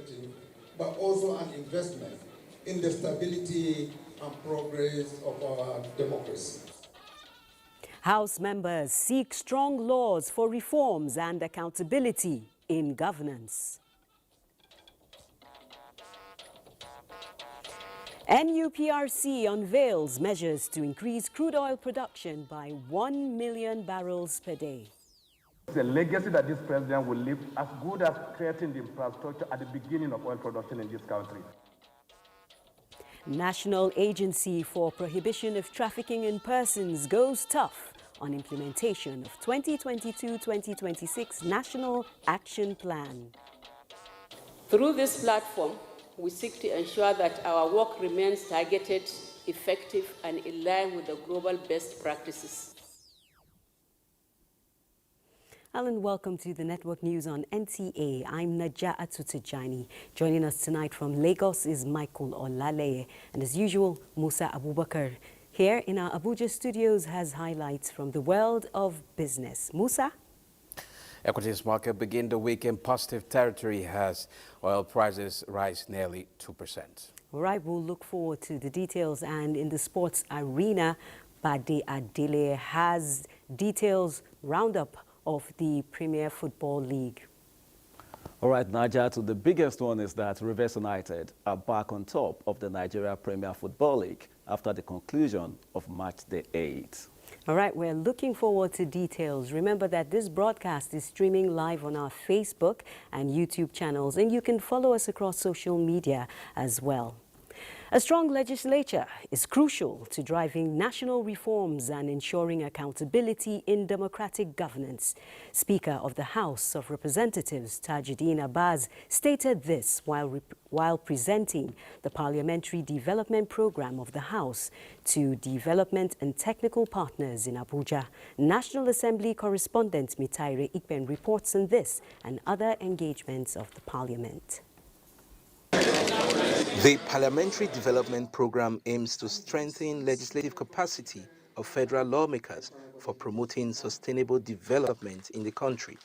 imperative, but also an investment in the stability and progress of our democracy. House members seek strong laws for reforms and accountability in governance. NUPRC unveils measures to increase crude oil production by 1 million barrels per day. It's a legacy that this president will leave as good as creating the infrastructure at the beginning of oil production in this country. National Agency for Prohibition of Trafficking in Persons goes tough on implementation of 2022-2026 National Action Plan. Through this platform, we seek to ensure that our work remains targeted, effective, and in line with the global best practices. Alan, welcome to the Network News on NTA. I'm Naja'atu Tijani. Joining us tonight from Lagos is Michael Olaleye, and as usual, Musa Abubakar here in our Abuja studios has highlights from the world of business. Musa? Equities market begin the week in positive territory as oil prices rise nearly 2%. All right, we'll look forward to the details. And in the sports arena, Bade Adele has details roundup of the Premier Football League. All right, Najatu, the biggest one is that Rivers United are back on top of the Nigeria Premier Football League after the conclusion of match day 8. All right, we're looking forward to details. Remember that this broadcast is streaming live on our Facebook and YouTube channels, and you can follow us across social media as well. A strong legislature is crucial to driving national reforms and ensuring accountability in democratic governance. Speaker of the House of Representatives, Tajuddin Abbas, stated this while presenting the Parliamentary Development Program of the House to development and technical partners in Abuja. National Assembly correspondent Mitaire Ikben reports on this and other engagements of the Parliament. The Parliamentary Development Program aims to strengthen legislative capacity of federal lawmakers for promoting sustainable development in the country.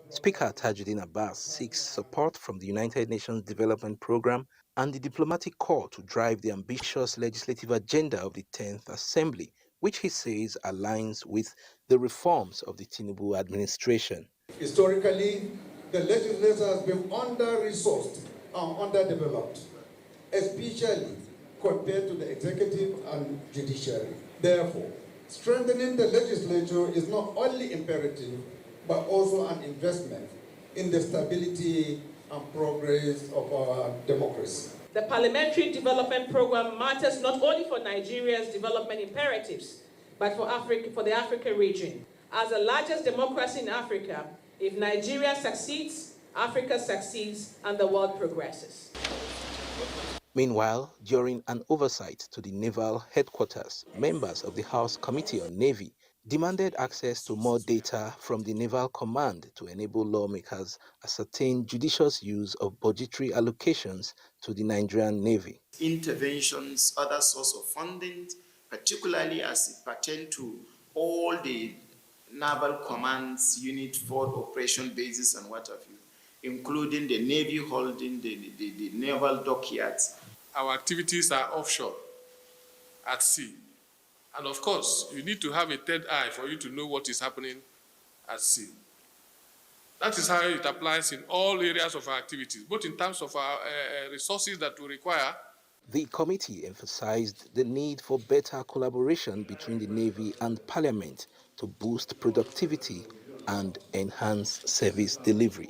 Speaker Tajuddin Abbas seeks support from the United Nations Development Program and the Diplomatic Corps to drive the ambitious legislative agenda of the 10th Assembly, which he says aligns with the reforms of the Tinubu administration. Historically, the legislature has been under-resourced and underdeveloped, especially compared to the executive and judiciary. Therefore, strengthening the legislature is not only imperative, but also an investment in the stability and progress of our democracy. The Parliamentary Development Program matters not only for Nigeria's development imperatives, but for the African region. As the largest democracy in Africa, if Nigeria succeeds, Africa succeeds and the world progresses. Meanwhile, during an oversight to the Naval Headquarters, members of the House Committee on Navy demanded access to more data from the Naval Command to enable lawmakers ascertain judicious use of budgetary allocations to the Nigerian Navy. Interventions, other source of funding, particularly as it pertains to all the Naval Command's unit forward operation bases and what have you, including the Navy holding the naval dockyards. Our activities are offshore, at sea. And of course, you need to have a third eye for you to know what is happening at sea. That is how it applies in all areas of our activities, both in terms of our resources that we require. The committee emphasized the need for better collaboration between the Navy and Parliament to boost productivity and enhance service delivery.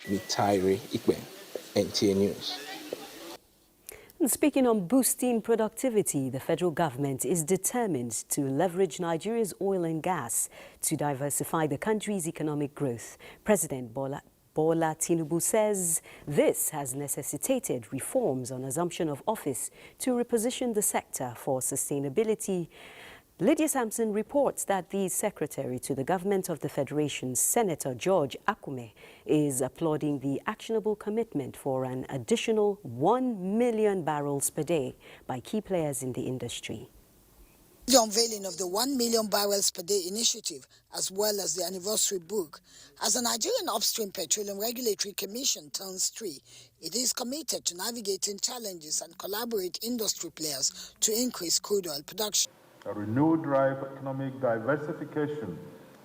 Mitaire Ikben, NTA News. And speaking on boosting productivity, the federal government is determined to leverage Nigeria's oil and gas to diversify the country's economic growth. President Bola Tinubu says this has necessitated reforms on assumption of office to reposition the sector for sustainability. Lydia Sampson reports that the Secretary to the Government of the Federation, Senator George Akume, is applauding the actionable commitment for an additional 1 million barrels per day by key players in the industry. The unveiling of the 1 million barrels per day initiative, as well as the anniversary book, as the Nigerian Upstream Petroleum Regulatory Commission turns 3, it is committed to navigating challenges and collaborate industry players to increase crude oil production. A renewed drive for economic diversification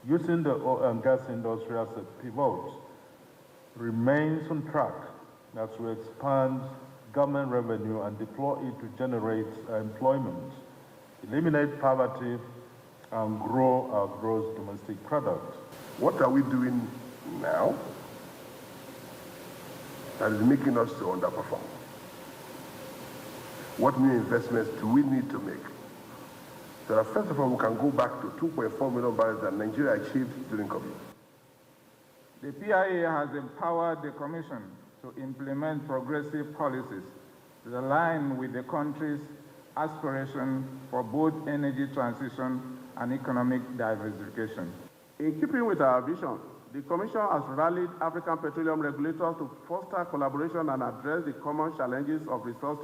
using the oil and gas industry as a pivot remains on track as we expand government revenue and deploy it to generate employment, eliminate poverty, and grow our gross domestic product. What are we doing now that is making us to underperform? What new investments do we need to make so that first of all we can go back to 2.4 million barrels that Nigeria achieved during COVID? The PIA has empowered the Commission to implement progressive policies that align with the country's aspiration for both energy transition and economic diversification. In keeping with our vision, the Commission has rallied African petroleum regulators to foster collaboration and address the common challenges of resource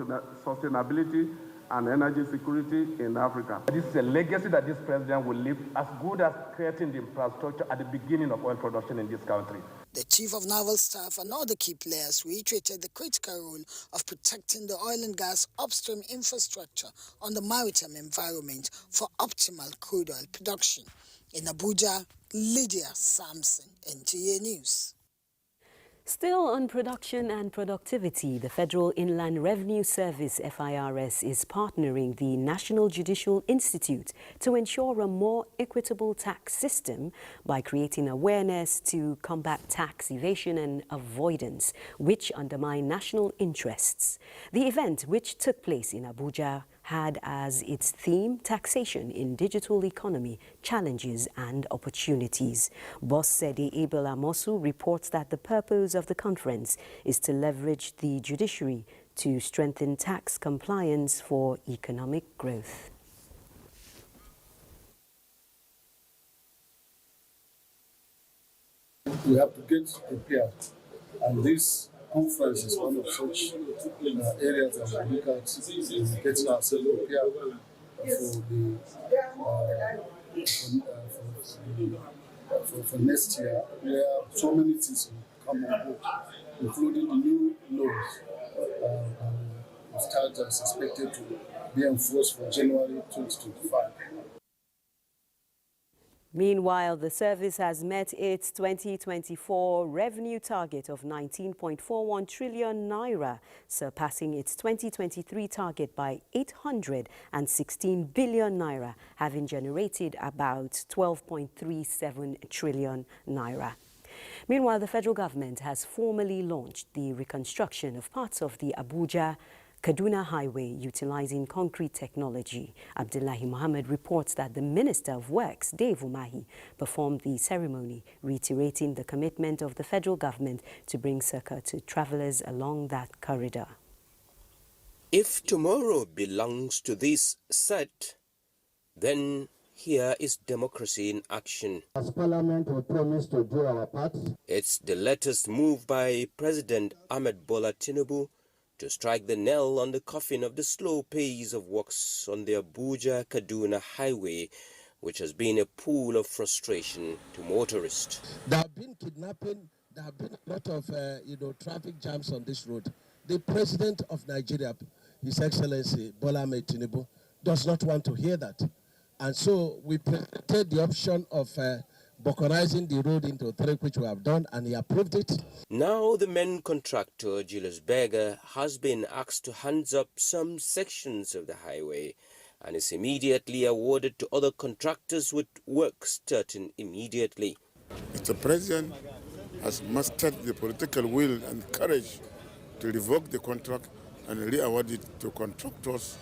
sustainability and energy security in Africa. This is a legacy that this president will leave, as good as creating the infrastructure at the beginning of oil production in this country. The Chief of Naval Staff and other key players reiterated the critical role of protecting the oil and gas upstream infrastructure on the maritime environment for optimal crude oil production. In Abuja, Lydia Sampson, NTA News. Still on production and productivity, the Federal Inland Revenue Service, FIRS, is partnering the National Judicial Institute to ensure a more equitable tax system by creating awareness to combat tax evasion and avoidance, which undermine national interests. The event, which took place in Abuja, had as its theme taxation in digital economy, challenges and opportunities. Boss Sede Abel Amosu reports that the purpose of the conference is to leverage the judiciary to strengthen tax compliance for economic growth. We have to get prepared, and this conference is one of such areas that we look at getting ourselves prepared for next year, where so many things will come on board, including the new laws that is expected to be enforced for January 2025. Meanwhile, the service has met its 2024 revenue target of 19.41 trillion naira, surpassing its 2023 target by 816 billion naira, having generated about 12.37 trillion naira. Meanwhile, the federal government has formally launched the reconstruction of parts of the Abuja Kaduna Highway utilizing concrete technology. Abdullahi Mohammed reports that the Minister of Works, Dave Umahi, performed the ceremony, reiterating the commitment of the federal government to bring succor to travelers along that corridor. If tomorrow belongs to this set, then here is democracy in action. As Parliament, we promise to do our part. It's the latest move by President Ahmed Bola Tinubu to strike the nail on the coffin of the slow pace of works on the Abuja-Kaduna highway, which has been a pool of frustration to motorists. There have been kidnapping, there have been a lot of traffic jams on this road. The President of Nigeria, His Excellency Bola Ahmed Tinubu, does not want to hear that. And so we presented the option of balkanizing the road into 3, which we have done, and he approved it. Now the main contractor, Julius Berger, has been asked to hands up some sections of the highway and is immediately awarded to other contractors with work starting immediately. Mr. President has mustered the political will and courage to revoke the contract and re-award it to contractors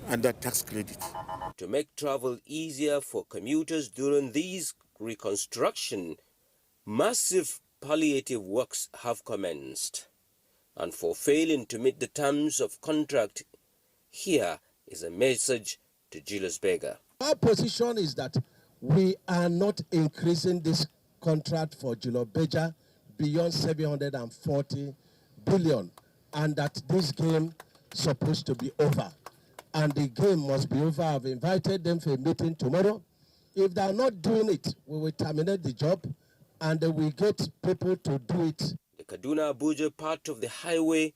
under tax credit. To make travel easier for commuters during these reconstruction, massive palliative works have commenced. And for failing to meet the terms of contract, here is a message to Julius Berger. Our position is that we are not increasing this contract for Julius Berger beyond 740 billion, and that this game is supposed to be over. and the game must be over. I've invited them for a meeting tomorrow. If they are not doing it, we will terminate the job and we get people to do it. The Kaduna-Abuja part of the highway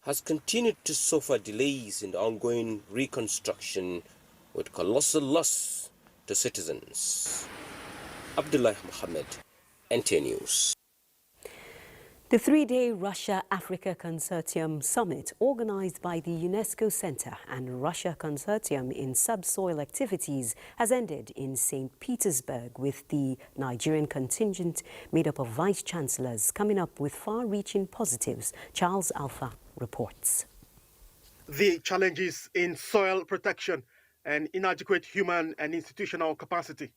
has continued to suffer delays in the ongoing reconstruction with colossal loss to citizens. Abdullah Mohammed, NTA News. The three-day Russia-Africa Consortium Summit, organized by the UNESCO Center and Russia Consortium in Subsoil Activities, has ended in St. Petersburg, with the Nigerian contingent made up of vice-chancellors coming up with far-reaching positives. Charles Alpha reports. The challenges in soil protection and inadequate human and institutional capacity,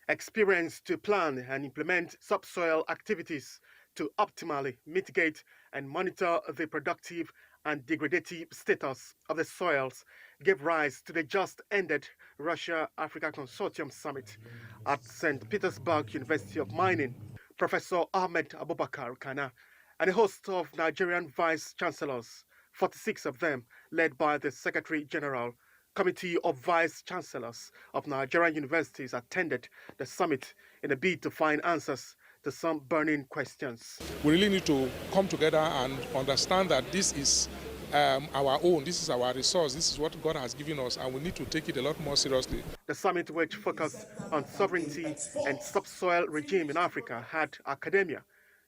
experience to plan and implement subsoil activities to optimally mitigate and monitor the productive and degradative status of the soils gave rise to the just-ended Russia-Africa Consortium Summit at St. Petersburg University of Mining. Professor Ahmed Abubakar Kano and a host of Nigerian vice-chancellors, 46 of them led by the Secretary General, Committee of Vice-Chancellors of Nigerian universities, attended the summit in a bid to find answers to some burning questions. We really need to come together and understand that this is our own, this is our resource, this is what God has given us, and we need to take it a lot more seriously. The summit, which focused on sovereignty and subsoil regime in Africa, had academia,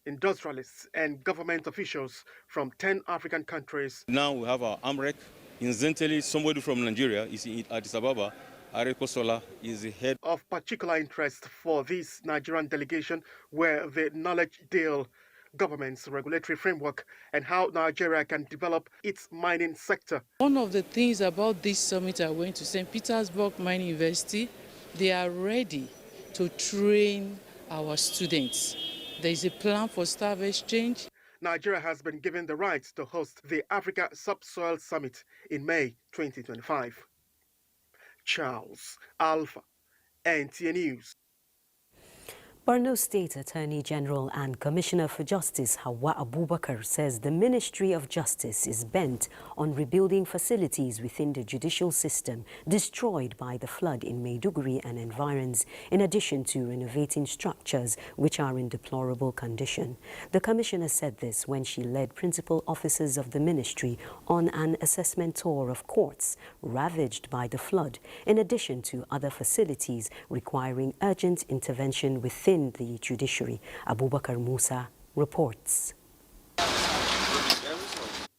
industrialists, and government officials from 10 African countries. Now we have our AMREC. Incidentally, somebody from Nigeria is in Addis Ababa. Arekosola is the head. Of particular interest for this Nigerian delegation were the knowledge deal, government's regulatory framework, and how Nigeria can develop its mining sector. One of the things about this summit I went to St. Petersburg Mining University, they are ready to train our students. There is a plan for staff exchange. Nigeria has been given the right to host the Africa Subsoil Summit in May 2025. Charles Alpha, NTA News. Borno State Attorney General and Commissioner for Justice Hawa Abubakar says the Ministry of Justice is bent on rebuilding facilities within the judicial system destroyed by the flood in Maiduguri and environs, in addition to renovating structures which are in deplorable condition. The Commissioner said this when she led principal officers of the ministry on an assessment tour of courts ravaged by the flood, in addition to other facilities requiring urgent intervention within the judiciary. Abubakar Musa reports.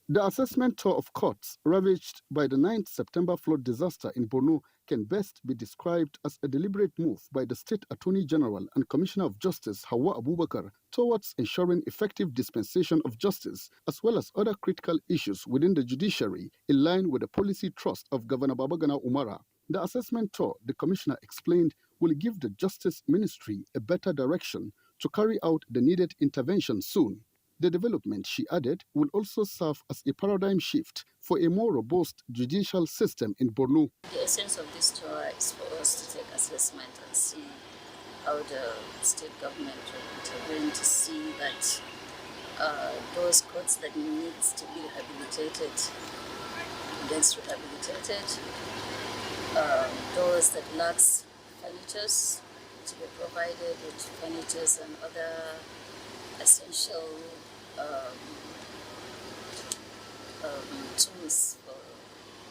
The assessment tour of courts ravaged by the 9th September flood disaster in Borno can best be described as a deliberate move by the State Attorney General and Commissioner of Justice Hawa Abubakar towards ensuring effective dispensation of justice, as well as other critical issues within the judiciary, in line with the policy thrust of Governor Babagana Umara. The assessment tour, the Commissioner explained, will give the Justice Ministry a better direction to carry out the needed intervention soon. The development, she added, will also serve as a paradigm shift for a more robust judicial system in Borno. The essence of this tour is for us to take assessment and see how the state government will intervene to see that those courts that need to be rehabilitated gets rehabilitated, those that lacks furnitures to be provided with furnitures and other essential tools for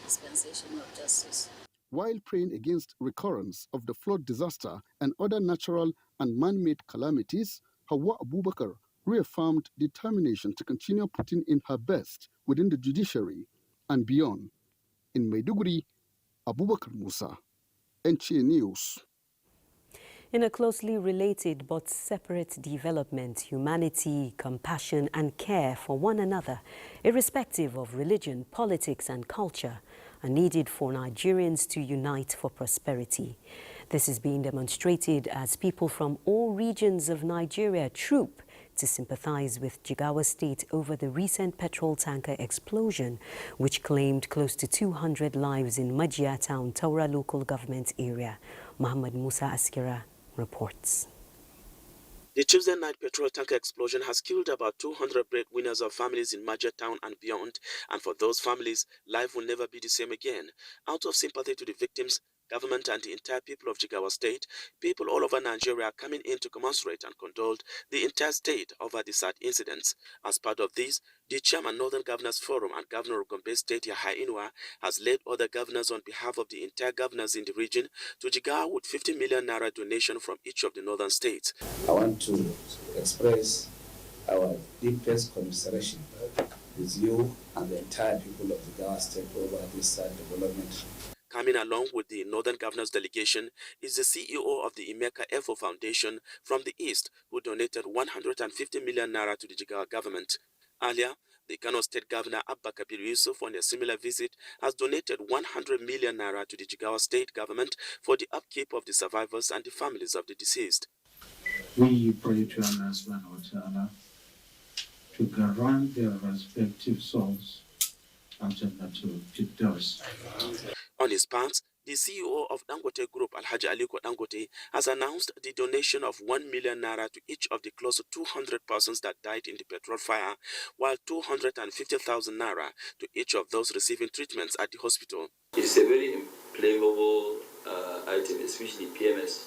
dispensation of justice. While praying against recurrence of the flood disaster and other natural and man-made calamities, Hawa Abubakar reaffirmed determination to continue putting in her best within the judiciary and beyond. In Maiduguri, Abubakar Musa, NTA News. In a closely related but separate development, humanity, compassion and care for one another, irrespective of religion, politics and culture, are needed for Nigerians to unite for prosperity. This is being demonstrated as people from all regions of Nigeria troop to sympathize with Jigawa State over the recent petrol tanker explosion, which claimed close to 200 lives in Majia Town, Taura local government area. Muhammad Musa Askira reports. The Tuesday night petrol tanker explosion has killed about 200 breadwinners of families in Major Town and beyond, and for those families, life will never be the same again. Out of sympathy to the victims, government and the entire people of Jigawa State, people all over Nigeria are coming in to commiserate and condole the entire state over the sad incidents. As part of this, the chairman Northern Governors Forum and Governor of Gombe State Yahya Inua has led other governors on behalf of the entire governors in the region to Jigawa with 50 million naira donation from each of the northern states. I want to express our deepest commiseration with you and the entire people of Jigawa State over this sad development. Coming along with the Northern Governors delegation is the CEO of the Imeka Efo Foundation from the East, who donated 150 million naira to the Jigawa government. Earlier, the Kano State Governor Abba Kabir Yusuf, on a similar visit, has donated 100 million naira to the Jigawa State government for the upkeep of the survivors and the families of the deceased. We pray to Allah subhanahu wa ta'ala to grant their respective souls and to Firdaus. On his part, the CEO of Dangote Group, Alhaji Aliko Dangote, has announced the donation of 1 million naira to each of the close to 200 persons that died in the petrol fire, while 250,000 naira to each of those receiving treatments at the hospital. It's a very flammable item, especially PMS.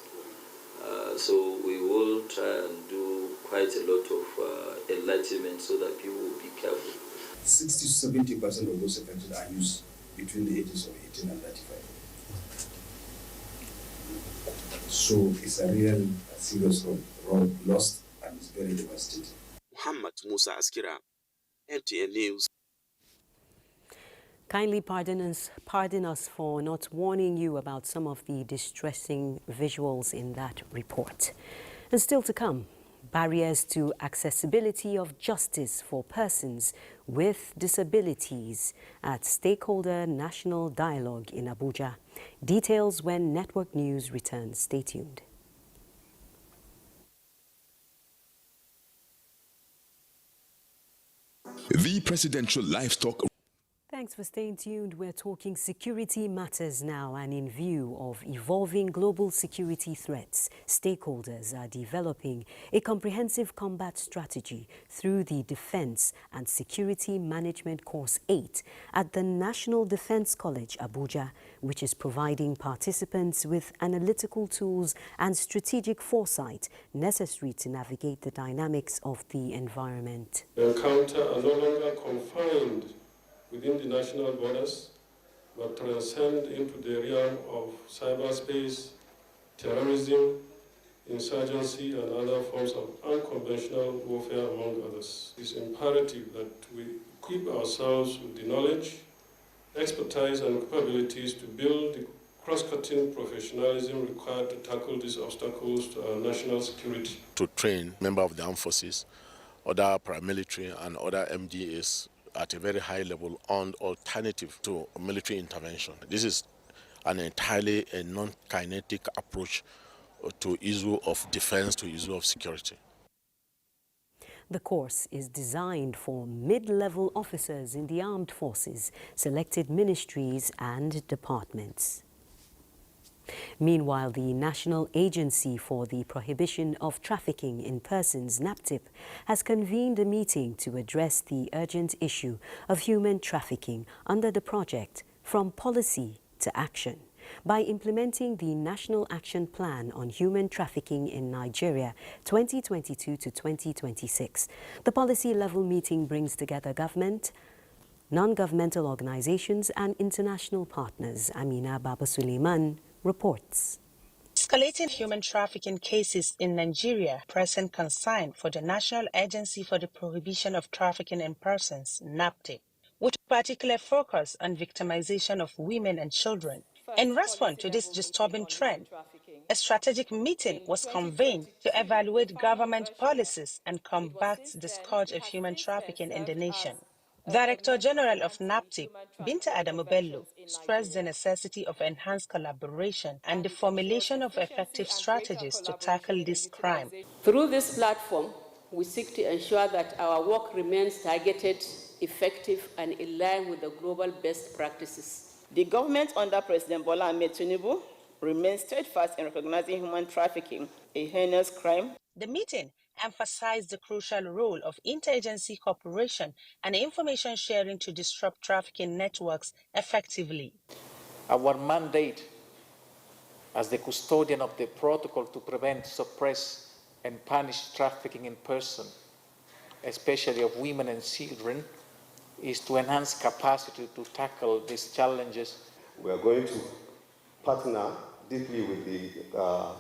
So we will try and do quite a lot of enlightenment so that people will be careful. 60 to 70% of those affected are youth between the ages of 18 and 35. So it's a real serious road lost and it's very devastating. Muhammad Musa Askira, NTA News. Kindly pardon us for not warning you about some of the distressing visuals in that report. And still to come, barriers to accessibility of justice for persons with disabilities at Stakeholder National Dialogue in Abuja. Details when Network News returns. Stay tuned. The Presidential Livestock. Thanks for staying tuned. We're talking security matters now, and in view of evolving global security threats, stakeholders are developing a comprehensive combat strategy through the Defense and Security Management Course 8 at the National Defense College, Abuja, which is providing participants with analytical tools and strategic foresight necessary to navigate the dynamics of the environment. The encounter are no longer confined within the national borders, but transcend into the realm of cyberspace, terrorism, insurgency, and other forms of unconventional warfare, among others. It's imperative that we equip ourselves with the knowledge, expertise, and capabilities to build the cross-cutting professionalism required to tackle these obstacles to our national security. To train members of the armed forces, other paramilitary, and other MDAs at a very high level on alternative to military intervention. This is an entirely a non-kinetic approach to issue of defense, to issue of security. The course is designed for mid-level officers in the armed forces, selected ministries and departments. Meanwhile, the National Agency for the Prohibition of Trafficking in Persons, NAPTIP, has convened a meeting to address the urgent issue of human trafficking under the project From Policy to Action by implementing the National Action Plan on Human Trafficking in Nigeria 2022 to 2026. The policy-level meeting brings together government, non-governmental organizations and international partners. Amina Baba Suleiman reports. Escalating human trafficking cases in Nigeria present concern for the National Agency for the Prohibition of Trafficking in Persons, NAPTIP, with particular focus on victimization of women and children. In response to this disturbing trend, a strategic meeting was convened to evaluate government policies and combat the scourge of human trafficking in the nation. Director General of NAPTIP, Binta Adamu Bello, stressed the necessity of enhanced collaboration and the formulation of effective strategies to tackle this crime. Through this platform, we seek to ensure that our work remains targeted, effective, and in line with the global best practices. The government under President Bola Ahmed Tinubu remains steadfast in recognizing human trafficking a heinous crime. The meeting emphasized the crucial role of interagency cooperation and information sharing to disrupt trafficking networks effectively. Our mandate as the custodian of the protocol to prevent, suppress, and punish trafficking in person, especially of women and children, is to enhance capacity to tackle these challenges. We are going to partner deeply with the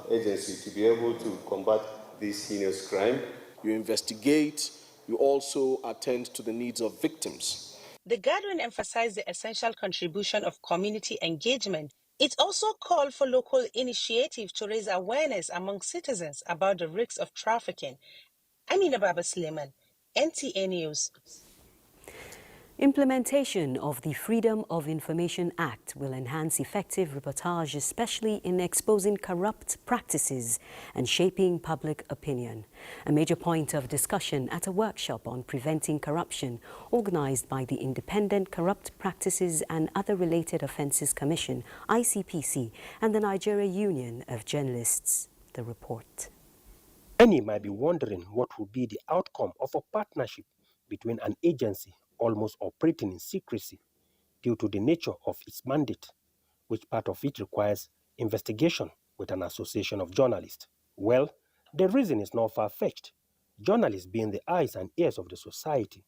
agency to be able to combat this heinous crime. You investigate, you also attend to the needs of victims. The gathering emphasized the essential contribution of community engagement. It also called for local initiatives to raise awareness among citizens about the risks of trafficking. Amina Baba Suleiman, NTA News. Implementation of the Freedom of Information Act will enhance effective reportage, especially in exposing corrupt practices and shaping public opinion. A major point of discussion at a workshop on preventing corruption organized by the Independent Corrupt Practices and Other Related Offences Commission, ICPC, and the Nigeria Union of Journalists. The report. Many might be wondering what will be the outcome of a partnership between an agency almost operating in secrecy due to the nature of its mandate, which part of it requires investigation with an association of journalists. Well, the reason is not far-fetched. Journalists being the eyes and ears of the society,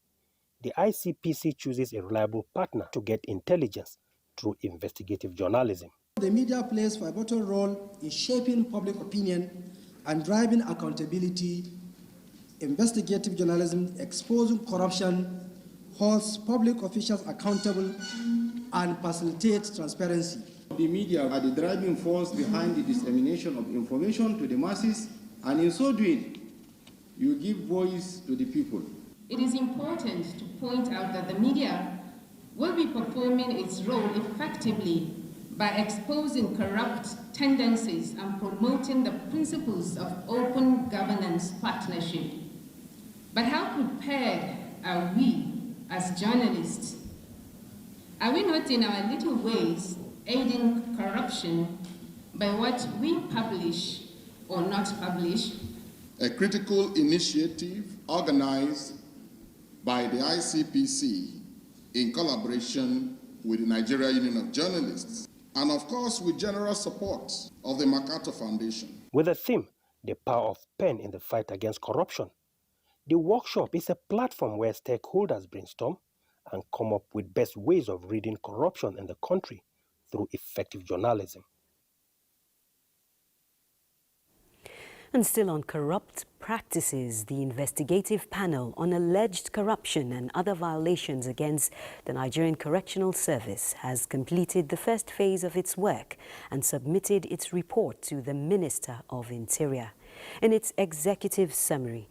the ICPC chooses a reliable partner to get intelligence through investigative journalism. The media plays a vital role in shaping public opinion and driving accountability. Investigative journalism exposing corruption, holds public officials accountable, and facilitates transparency. The media are the driving force behind the dissemination of information to the masses, and in so doing, you give voice to the people. It is important to point out that the media will be performing its role effectively by exposing corrupt tendencies and promoting the principles of open governance partnership. But how prepared are we as journalists? Are we not in our little ways aiding corruption by what we publish or not publish? A critical initiative organized by the ICPC in collaboration with the Nigerian Union of Journalists, and of course with generous support of the MacArthur Foundation. With the theme, The Power of Pen in the Fight Against Corruption, the workshop is a platform where stakeholders brainstorm and come up with best ways of ridding corruption in the country through effective journalism. And still on corrupt practices, the investigative panel on alleged corruption and other violations against the Nigerian Correctional Service has completed the first phase of its work and submitted its report to the Minister of Interior. In its executive summary,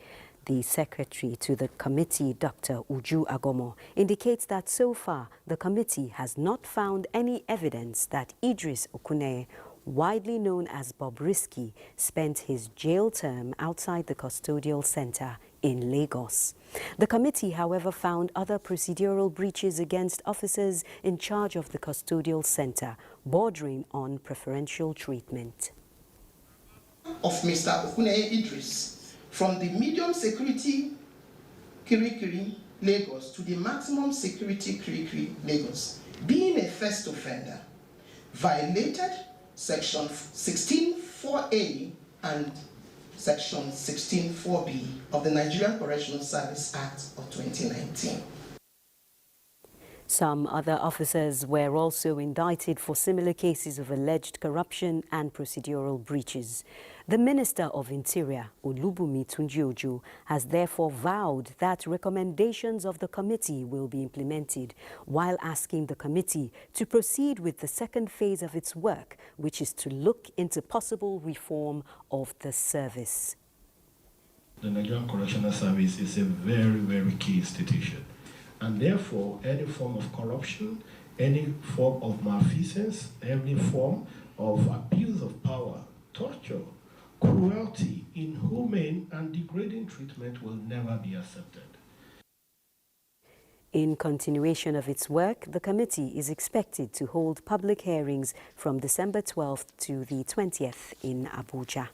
the secretary to the committee, Dr. Uju Agomo, indicates that so far the committee has not found any evidence that Idris Okuneye, widely known as Bobrisky, spent his jail term outside the custodial center in Lagos. The committee, however, found other procedural breaches against officers in charge of the custodial center, bordering on preferential treatment. Of Mr. Okuneye Idris, from the medium security Kirikiri, Lagos, to the maximum security Kirikiri, Lagos, being a first offender, violated Section 16(4)A and Section 16(4)B of the Nigerian Correctional Service Act of 2019. Some other officers were also indicted for similar cases of alleged corruption and procedural breaches. The Minister of Interior, Olubunmi Tunji-Ojo, has therefore vowed that recommendations of the committee will be implemented, while asking the committee to proceed with the second phase of its work, which is to look into possible reform of the service. The Nigerian Correctional Service is a very, very key institution. And therefore, any form of corruption, any form of malfeasance, any form of abuse of power, torture, cruelty, inhumane and degrading treatment will never be accepted. In continuation of its work, the committee is expected to hold public hearings from December 12th to the 20th in Abuja.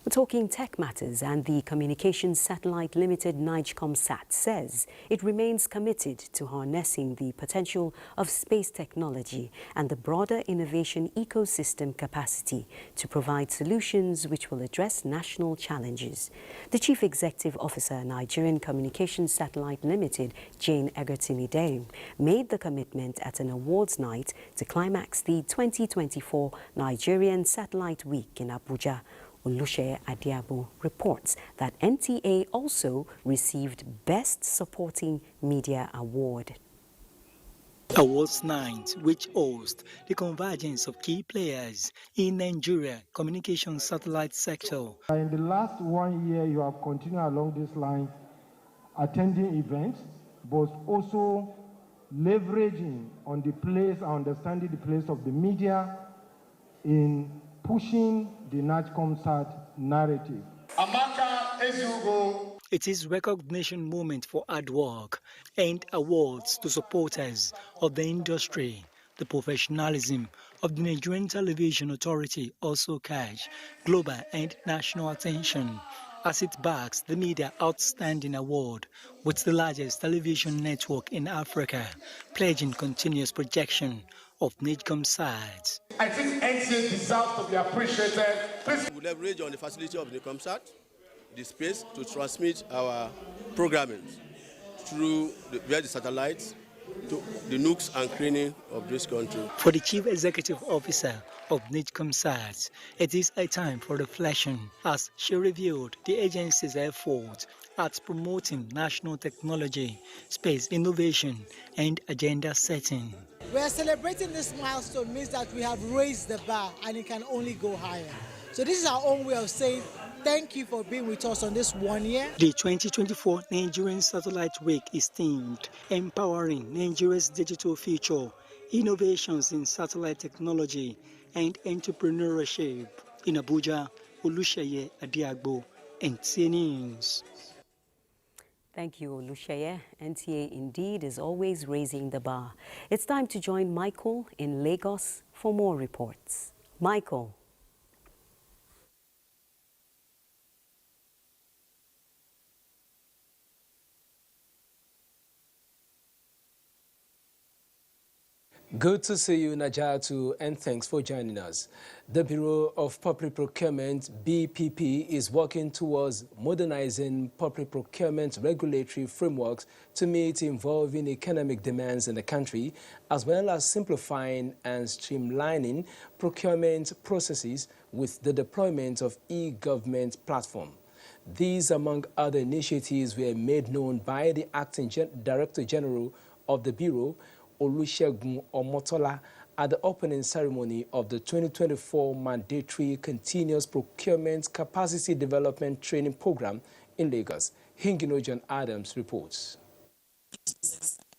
We're talking tech matters, and the Communications Satellite Limited NIGCOMSAT says it remains committed to harnessing the potential of space technology and the broader innovation ecosystem capacity to provide solutions which will address national challenges. The Chief Executive Officer, Nigerian Communications Satellite Limited, Jane Egertimide, made the commitment at an awards night to climax the 2024 Nigerian Satellite Week in Abuja. Oluseye Adiabo reports that NTA also received Best Supporting Media Award. Awards night, which hosts the convergence of key players in Nigeria communication satellite sector. In the last 1 year, you have continued along this line, attending events, but also leveraging on the place, understanding the place of the media in pushing the NIGCOMSAT narrative. It is recognition moment for hard work and awards to supporters of the industry. The professionalism of the Nigerian Television Authority also catch global and national attention as it backs the Media Outstanding Award with the largest television network in Africa, pledging continuous projection of NIGCOMSAT. I think NTA deserves to be appreciated. We leverage on the facility of NIGCOMSAT, the space to transmit our programming through via the satellites to the nooks and crannies of this country. For the Chief Executive Officer of NIGCOMSAT, it is a time for reflection as she reviewed the agency's efforts at promoting national technology, space innovation, and agenda setting. We are celebrating this milestone means that we have raised the bar and it can only go higher. So this is our own way of saying thank you for being with us on this 1 year. The 2024 Nigerian Satellite Week is themed Empowering Nigeria's Digital Future, Innovations in Satellite Technology and Entrepreneurship. In Abuja, Oluseye Adiabo, NTA News. Thank you, Oluseye. NTA indeed is always raising the bar. It's time to join Michael in Lagos for more reports. Michael. Good to see you, Najatu, and thanks for joining us. The Bureau of Public Procurement, BPP, is working towards modernizing public procurement regulatory frameworks to meet evolving economic demands in the country, as well as simplifying and streamlining procurement processes with the deployment of e-government platform. These, among other initiatives, were made known by the Acting Director General of the Bureau, Olusegun Omotola, at the opening ceremony of the 2024 Mandatory Continuous Procurement Capacity Development Training Program in Lagos. Hingino John Adams reports.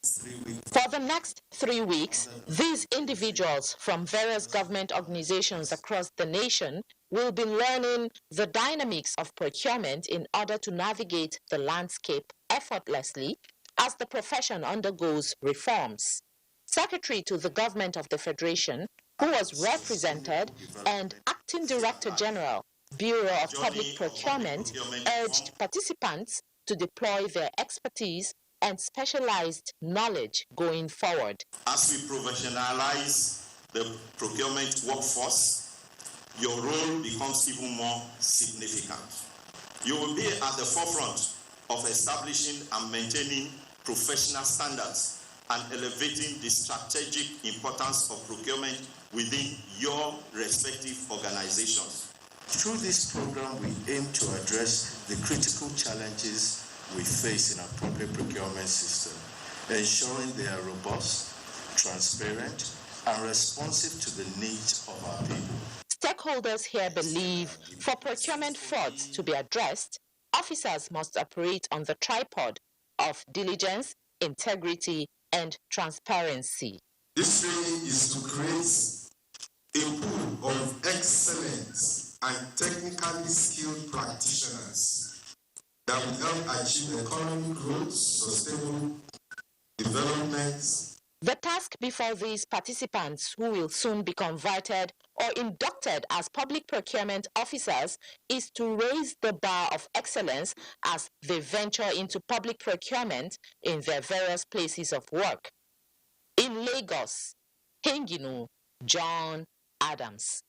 For the next 3 weeks, these individuals from various government organizations across the nation will be learning the dynamics of procurement in order to navigate the landscape effortlessly as the profession undergoes reforms. Secretary to the Government of the Federation, who was represented, and Acting Director General, Bureau of Public Procurement, urged participants to deploy their expertise and specialized knowledge going forward. As we professionalize the procurement workforce, your role becomes even more significant. You will be at the forefront of establishing and maintaining professional standards and elevating the strategic importance of procurement within your respective organizations. Through this program, we aim to address the critical challenges we face in our public procurement system, ensuring they are robust, transparent, and responsive to the needs of our people. Stakeholders here believe for procurement fraud to be addressed, officers must operate on the tripod of diligence, integrity, and transparency. This training is to create a pool of excellent and technically skilled practitioners that will help achieve economic growth, sustainable development, The task before these participants, who will soon be converted or inducted as public procurement officers, is to raise the bar of excellence as they venture into public procurement in their various places of work. In Lagos, Henginu, John Adams.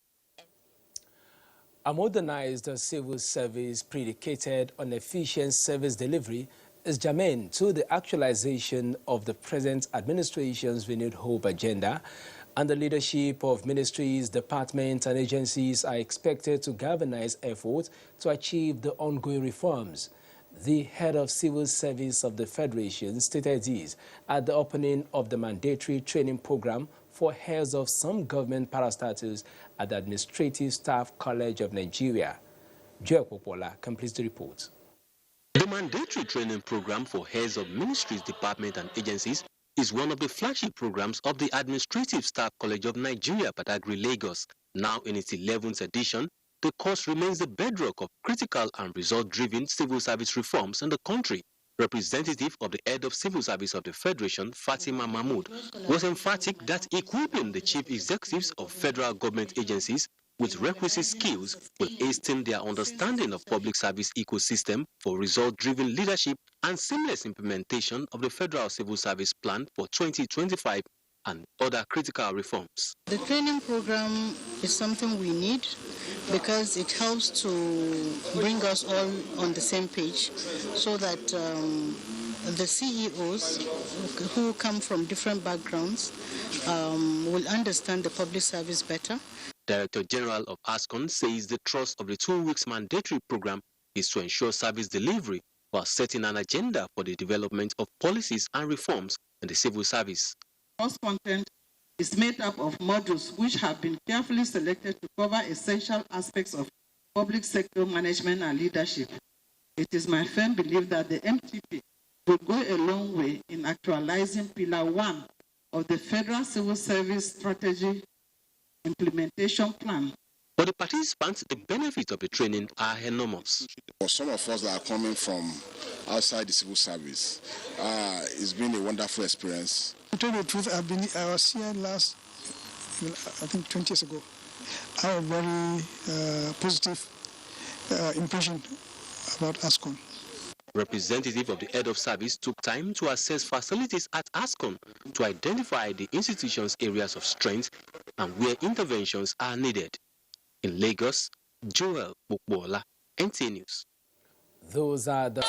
A modernized civil service predicated on efficient service delivery is germane to the actualization of the present administration's renewed hope agenda, and the leadership of ministries, departments, and agencies are expected to galvanize efforts to achieve the ongoing reforms. The head of civil service of the Federation stated this at the opening of the mandatory training program for heads of some government parastatals at the Administrative Staff College of Nigeria. Joe Popola completes the report. The mandatory training program for heads of ministries, departments, and agencies is one of the flagship programs of the Administrative Staff College of Nigeria, Badagry, Lagos. Now in its 11th edition, the course remains the bedrock of critical and result-driven civil service reforms in the country. Representative of the head of civil service of the Federation, Fatima Mahmood, was emphatic that equipping the chief executives of federal government agencies with requisite skills will hasten their understanding of public service ecosystem for result-driven leadership and seamless implementation of the Federal Civil Service Plan for 2025 and other critical reforms. The training program is something we need because it helps to bring us all on the same page so that the CEOs who come from different backgrounds will understand the public service better. Director General of ASCON says the thrust of the 2 weeks mandatory program is to ensure service delivery while setting an agenda for the development of policies and reforms in the civil service. Course content is made up of modules which have been carefully selected to cover essential aspects of public sector management and leadership. It is my firm belief that the MTP will go a long way in actualizing Pillar 1 of the Federal Civil Service Strategy Implementation Plan. For the participants, the benefits of the training are enormous. For some of us that are coming from outside the civil service, it's been a wonderful experience. To tell you the truth, I was here last, I think 20 years ago. I had a very positive impression about ASCON. Representative of the head of service took time to assess facilities at ASCON to identify the institution's areas of strength and where interventions are needed. In Lagos, Joel Bukbola, NTA News. Those are the...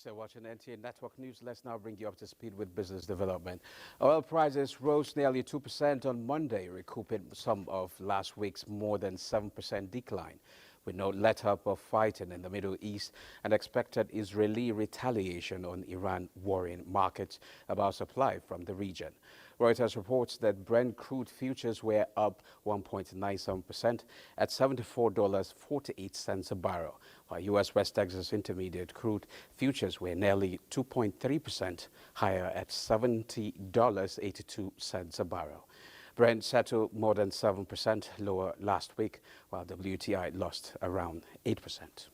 You're watching NTA Network News. Let's now bring you up to speed with business development. Oil prices rose nearly 2% on Monday, recouping some of last week's more than 7% decline, with no let-up of fighting in the Middle East and expected Israeli retaliation on Iran worrying markets about supply from the region. Reuters reports that Brent crude futures were up 1.97% at $74.48 a barrel, while U.S. West Texas Intermediate crude futures were nearly 2.3% higher at $70.82 a barrel. Brent settled more than 7% lower last week, while WTI lost around 8%.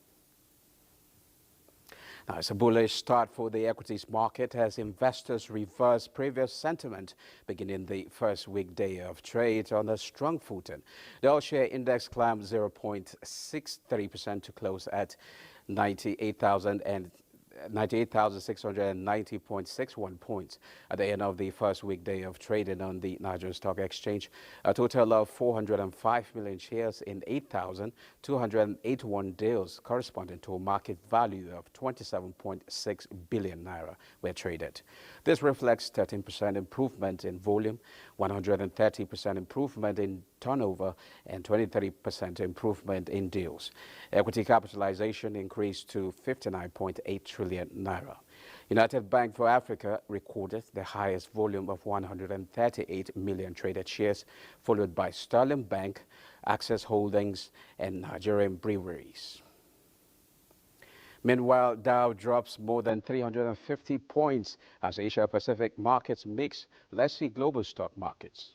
Now, it's a bullish start for the equities market as investors reverse previous sentiment beginning the first weekday of trade on a strong footing. The all-share index climbed 0.63% to close at 98,690.61 points at the end of the first weekday of trading on the Nigerian Stock Exchange. A total of 405 million shares in 8,281 deals corresponding to a market value of 27.6 billion naira were traded. This reflects 13% improvement in volume, 130% improvement in turnover, and 23% improvement in deals. Equity capitalization increased to 59.8 trillion naira. United Bank for Africa recorded the highest volume of 138 million traded shares, followed by Sterling Bank, Access Holdings, and Nigerian Breweries. Meanwhile, Dow drops more than 350 points as Asia-Pacific markets mix. Let's see global stock markets.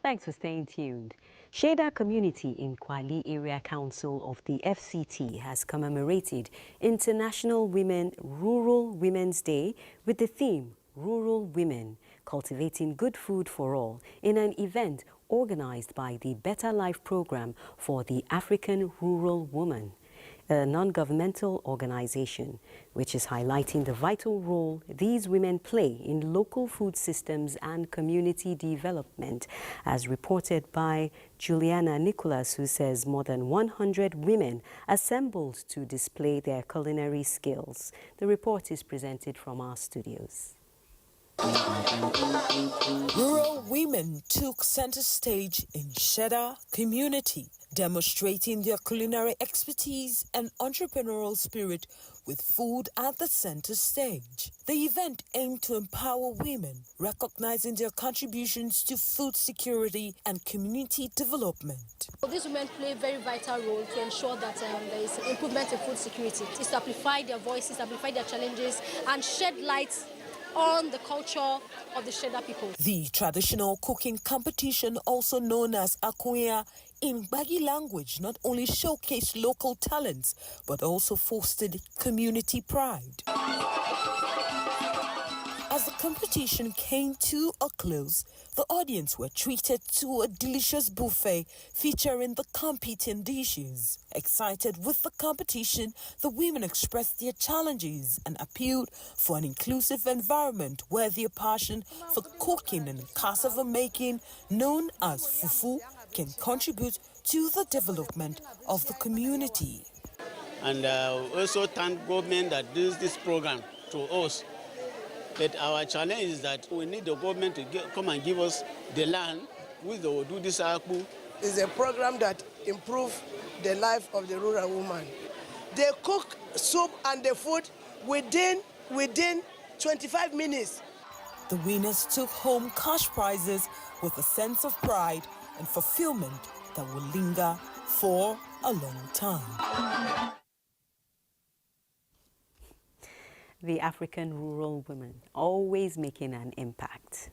Thanks for staying tuned. Sheda community in Kwali Area Council of the FCT has commemorated International Rural Women's Day with the theme Rural Women, Cultivating Good Food for All in an event organized by the Better Life Program for the African Rural Woman, a non-governmental organization which is highlighting the vital role these women play in local food systems and community development, as reported by Juliana Nicholas, who says more than 100 women assembled to display their culinary skills. The report is presented from our studios. Rural women took center stage in Sheda community, demonstrating their culinary expertise and entrepreneurial spirit with food at the center stage. The event aimed to empower women, recognizing their contributions to food security and community development. These women play a very vital role to ensure that there is improvement in food security. It's to amplify their voices, amplify their challenges, and shed light on the culture of the Sheda people. The traditional cooking competition, also known as Akuya in Bagi language, not only showcased local talents, but also fostered community pride. As the competition came to a close, the audience were treated to a delicious buffet featuring the competing dishes. Excited with the competition, the women expressed their challenges and appealed for an inclusive environment where their passion for cooking and cassava making, known as fufu, can contribute to the development of the community. And also thank government that does this program to us. But our challenge is that we need the government to come and give us the land which they will do this akpu. It's a program that improves the life of the rural woman. They cook soup and the food within 25 minutes. The winners took home cash prizes with a sense of pride and fulfillment that will linger for a long time. The African rural women, always making an impact.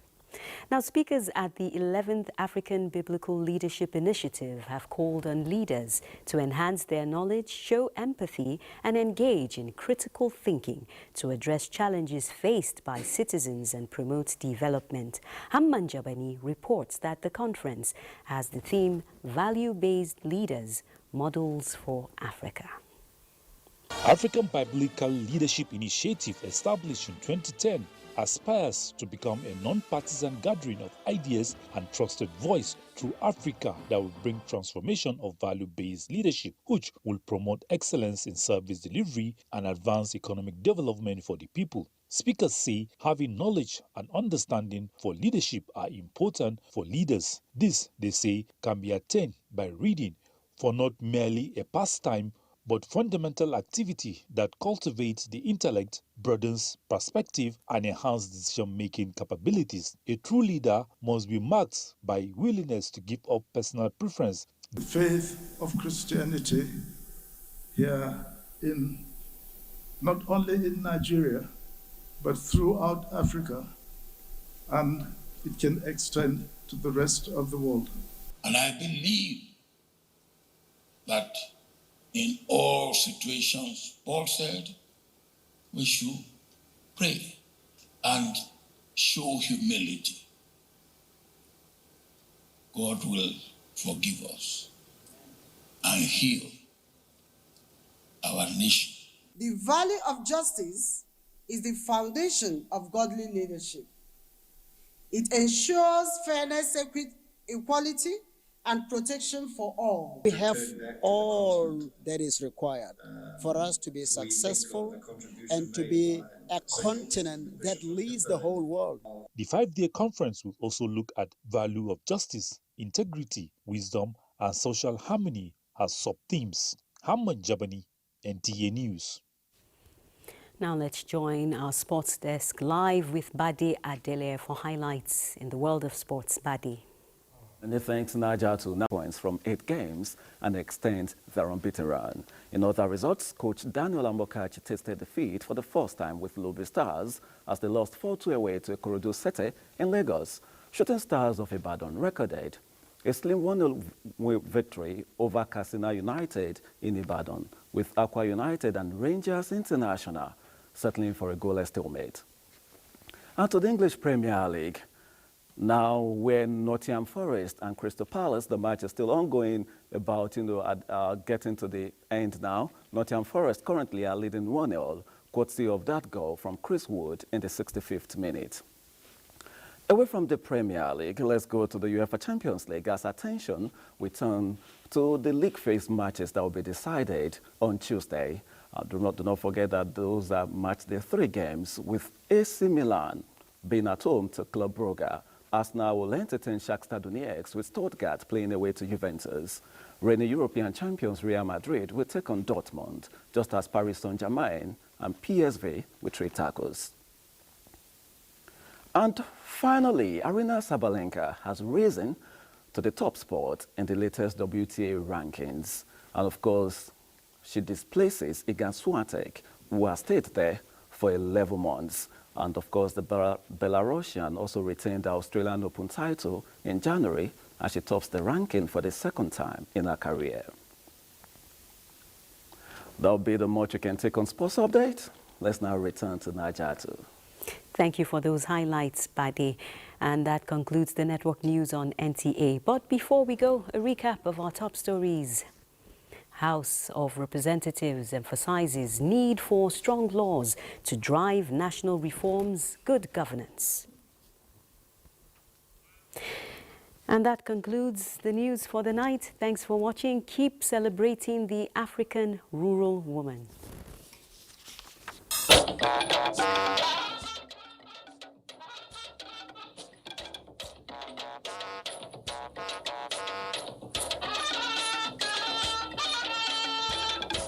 Now, speakers at the 11th African Biblical Leadership Initiative have called on leaders to enhance their knowledge, show empathy, and engage in critical thinking to address challenges faced by citizens and promote development. Hamman Jabani reports that the conference has the theme Value-Based Leaders, Models for Africa. African Biblical Leadership Initiative, established in 2010, aspires to become a non-partisan gathering of ideas and trusted voice through Africa that will bring transformation of value-based leadership, which will promote excellence in service delivery and advance economic development for the people. Speakers say having knowledge and understanding for leadership are important for leaders. This, they say, can be attained by reading, for not merely a pastime, but fundamental activity that cultivates the intellect, broadens perspective, and enhances decision-making capabilities. A true leader must be marked by willingness to give up personal preference. The faith of Christianity here in not only in Nigeria, but throughout Africa, and it can extend to the rest of the world. And I believe that in all situations, Paul said, we should pray and show humility. God will forgive us and heal our nation. The value of justice is the foundation of godly leadership. It ensures fairness, equality, and protection for all. We have all that is required for us to be successful and to be a continent that leads the whole world. The 5-day conference will also look at value of justice, integrity, wisdom, and social harmony as sub-themes. Hamad Jabani, NTA News. Now let's join our sports desk live with Badi Adele for highlights in the world of sports. Badi. Many thanks, Naja, to 9 points from 8 games and extends their unbeaten run. In other results, coach Daniel Amokachi tasted defeat for the first time with Lobby Stars as they lost 4-2 away to Ikorodu Sete in Lagos. Shooting Stars of Ibadan recorded a slim 1-0 victory over Katsina United in Ibadan, with Aqua United and Rangers International settling for a goalless stalemate. And to the English Premier League, now where Nottingham Forest and Crystal Palace, the match is still ongoing, about getting to the end now. Nottingham Forest currently are leading 1-0, courtesy of that goal from Chris Wood in the 65th minute. Away from the Premier League, let's go to the UEFA Champions League as attention we turn to the league phase matches that will be decided on Tuesday. Do not forget that those are match day 3 games, with AC Milan being at home to Club Brugge. Arsenal will entertain Shakhtar Donetsk, with Stuttgart playing away to Juventus. Reigning European champions Real Madrid will take on Dortmund, just as Paris Saint-Germain and PSV will trade tackles. And finally, Arina Sabalenka has risen to the top spot in the latest WTA rankings. And of course, she displaces Iga Swiatek, who has stayed there for 11 months. And of course, the Belarusian also retained the Australian Open title in January, as she tops the ranking for the 2nd time in her career. That'll be the much you can take on Sports Update. Let's now return to Najatu. Thank you for those highlights, Badi. And that concludes the network news on NTA. But before we go, a recap of our top stories. House of Representatives emphasizes need for strong laws to drive national reforms, good governance. And that concludes the news for the night. Thanks for watching. Keep celebrating the African rural woman.